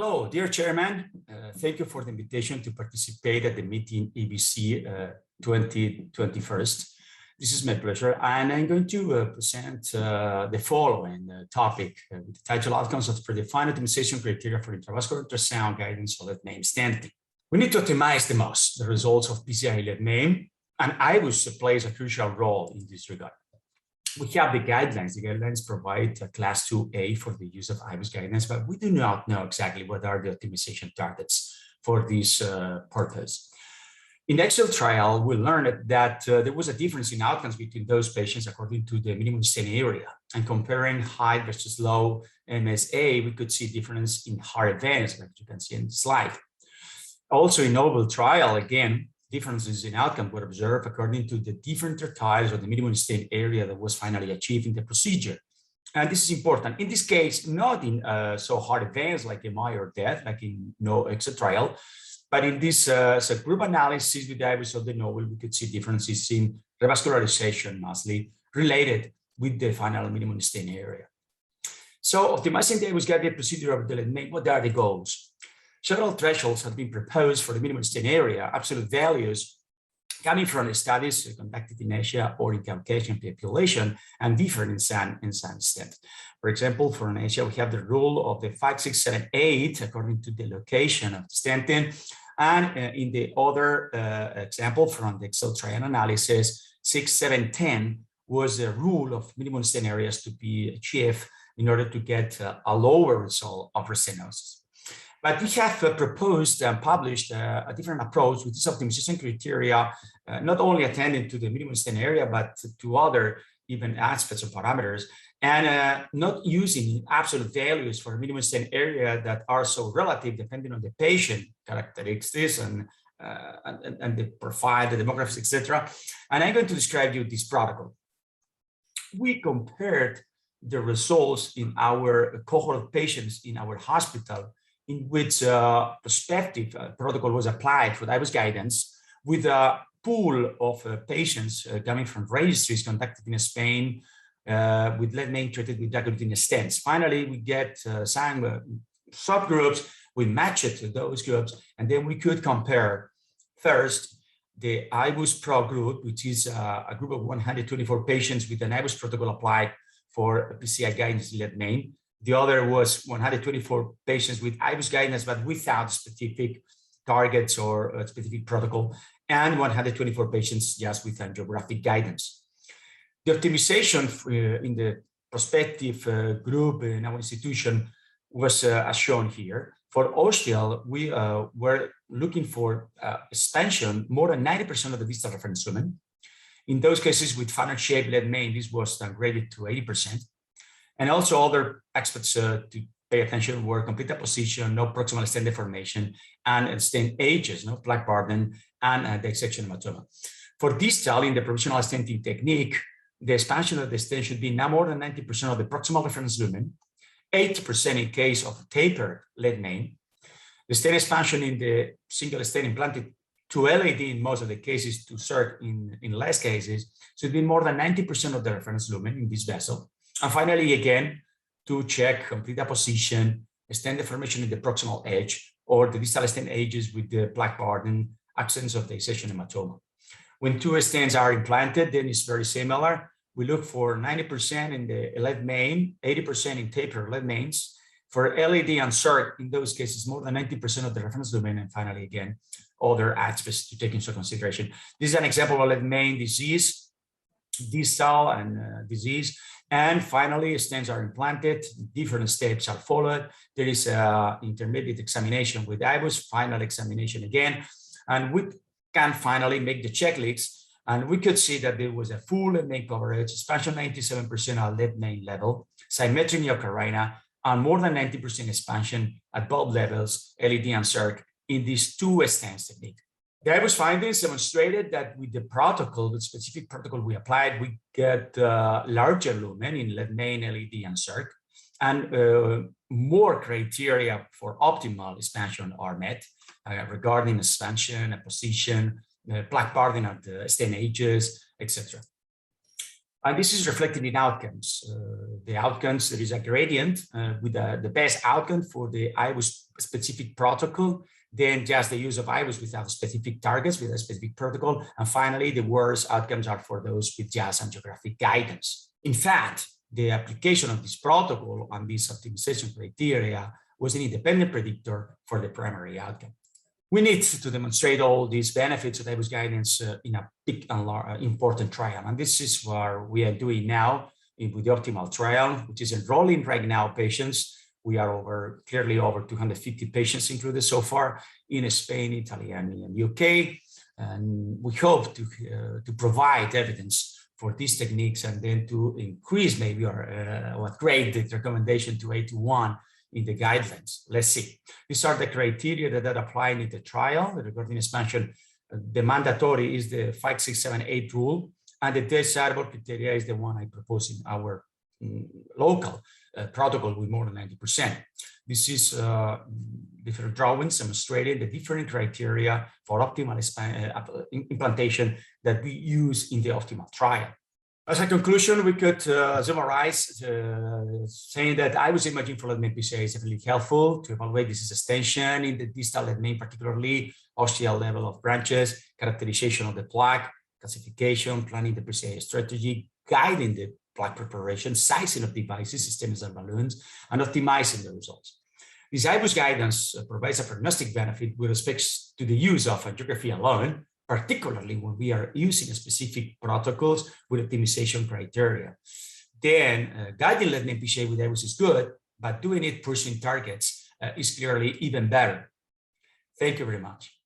Hello, dear Chairman. Thank you for the invitation to participate at the meeting EBC 2021. This is my pleasure, and I'm going to present the following topic with the title Outcomes of Predefined Optimization Criteria for Intravascular Ultrasound Guidance, so that name stenting. We need to optimize the most the results of PCI-led MAME, and IBUS plays a crucial role in this regard. We have the guidelines. The guidelines provide a class 2A for the use of IBUS guidance, but we do not know exactly what are the optimization targets for this purpose. In the Excel trial, we learned that there was a difference in outcomes between those patients according to the minimum stain area. And comparing high versus low MSA, we could see difference in heart events, like you can see in the slide. Also in Noble trial, again, differences in outcome were observed according to the different tertiles or the minimum stain area that was finally achieved in the procedure. And this is important. In this case, not in so hard events like MI or death, like in no Excel trial, but in this subgroup analysis with the IBUS of the Noble, we could see differences in revascularization, mostly related with the final minimum stain area. So optimizing the IBUS guided procedure of the LEDMAME, what are the goals? Several thresholds have been proposed for the minimum stain area, absolute values coming from the studies conducted in Asia or in Caucasian population and different in some extent. For example, for Asia, we have the rule of the 5, 6, 7, 8 according to the location of the stenting. And in the other example from the Excel trial analysis, 6, 7, 10 was the rule of minimum stain areas to be achieved in order to get a lower result of restenosis. But we have proposed and published a different approach with this optimization criteria, not only attending to the minimum stain area, but to other even aspects or parameters, and not using absolute values for minimum stain area that are so relative depending on the patient characteristics and the profile, the demographics, etc. And I'm going to describe you this protocol. We compared the results in our cohort of patients in our hospital in which prospective protocol was applied for IBUS guidance with a pool of patients coming from registries conducted in Spain with LEDMAME treated with drug-eluting stents. Finally, we get some subgroups, we matched those groups, and then we could compare first the IBUS Pro group, which is a group of 124 patients with an IBUS protocol applied for PCI guidance LEDMAME. The other was 124 patients with IBUS guidance, but without specific targets or a specific protocol, and 124 patients just with angiographic guidance. The optimization in the prospective group in our institution was as shown here. For ostial, we were looking for expansion more than 90% of the distal reference lumen. In those cases with funnel-shaped LEDMAME, this was downgraded to 80%. And also other aspects to pay attention were complete apposition, no proximal stent deformation, and stent ages, no plaque burden, and dissection hematoma. For distal, in the provisional stenting technique, the expansion of the stent should be not more than 90% of the proximal reference lumen, 80% in case of tapered LEDMAME. The stent expansion in the single stent implanted to LAD in most of the cases, to CERC in less cases, should be more than 90% of the reference lumen in this vessel. And finally, again, to check complete apposition, stent deformation in the proximal edge, or the distal stent edges with the plaque burden, absence of dissection hematoma. When two stents are implanted, then it's very similar. We look for 90% in the LEDMAME, 80% in tapered LEDMAMEs. For LAD and CERC, in those cases, more than 90% of the reference lumen, and finally, again, other aspects to take into consideration. This is an example of LEDMAME disease, distal and disease. And finally, stents are implanted, different steps are followed. There is an intermediate examination with IBUS, final examination again, and we can finally make the checklist. And we could see that there was a full LEDMAME coverage, expansion 97% at LEDMAME level, symmetry neocarina, and more than 90% expansion at both levels, LED and CERC, in these two stents technique. The IBUS findings demonstrated that with the protocol, the specific protocol we applied, we get larger lumen in LEDMAME, LED, and CERC, and more criteria for optimal expansion are met regarding expansion, apposition, plaque burden at the stent ages, etc. And this is reflected in outcomes. The outcomes, there is a gradient with the best outcome for the IBUS specific protocol, then just the use of IBUS without specific targets, with a specific protocol. And finally, the worst outcomes are for those with just angiographic guidance. In fact, the application of this protocol and this optimization criteria was an independent predictor for the primary outcome. We need to demonstrate all these benefits of IBUS guidance in a big and important trial. And this is what we are doing now with the optimal trial, which is enrolling right now patients. We are clearly over 250 patients included so far in Spain, Italy, and UK. And we hope to provide evidence for these techniques and then to increase maybe or upgrade the recommendation to 8 to 1 in the guidelines. Let's see. These are the criteria that apply in the trial. Regarding expansion, the mandatory is the 5, 6, 7, 8 rule, and the desirable criteria is the one I propose in our local protocol with more than 90%. This is different drawings demonstrating the different criteria for optimal implantation that we use in the optimal trial. As a conclusion, we could summarize saying that IBUS imaging for left main PCI is definitely helpful to evaluate disease extension in the distal left main, particularly ostial level of branches, characterization of the plaque, classification, planning the PCI strategy, guiding the plaque preparation, sizing of devices, systems and balloons, and optimizing the results. This IBUS guidance provides a prognostic benefit with respect to the use of angiography alone, particularly when we are using specific protocols with optimization criteria. Then guiding left main PCI with IBUS is good, but doing it pushing targets is clearly even better. Thank you very much.